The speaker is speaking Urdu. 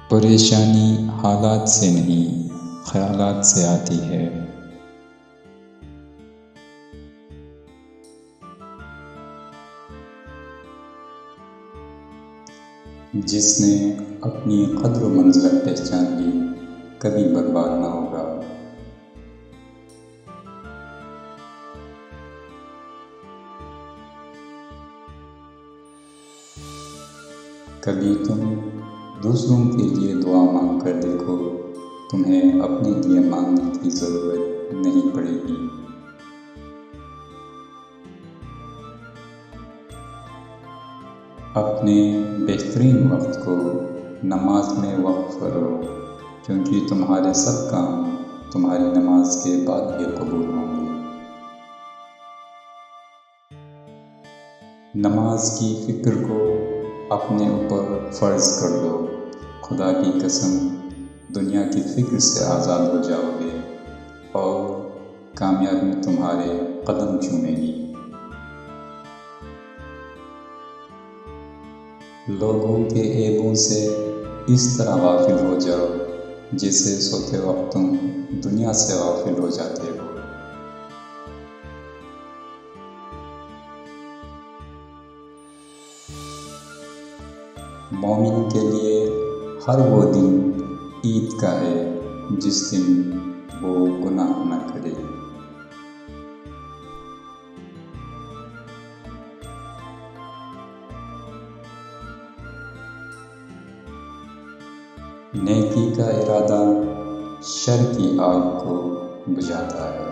پریشانی حالات سے نہیں، خیالات سے آتی ہے۔ جس نے اپنی قدر و منزلت پہچان لی، کبھی برباد نہ ہوگا۔ کبھی تم دوسروں کے لیے دعا مانگ کر دیکھو، تمہیں اپنے لیے مانگنے کی ضرورت نہیں پڑے گی۔ اپنے بہترین وقت کو نماز میں وقف کرو، کیونکہ تمہارے سب کام تمہاری نماز کے بعد ہی قبول ہوں گے۔ نماز کی فکر کو اپنے اوپر فرض کر دو، خدا کی قسم دنیا کی فکر سے آزاد ہو جاؤ گے اور کامیابی تمہارے قدم چومے گی۔ لوگوں کے عیبوں سے اس طرح غافل ہو جاؤ جیسے سوتے وقت تم دنیا سے غافل ہو جاتے ہو۔ مومن کے لیے ہر وہ دن عید کا ہے جس دن وہ گناہ نہ کرے۔ نیکی کا ارادہ شر کی آگ کو بجھاتا ہے۔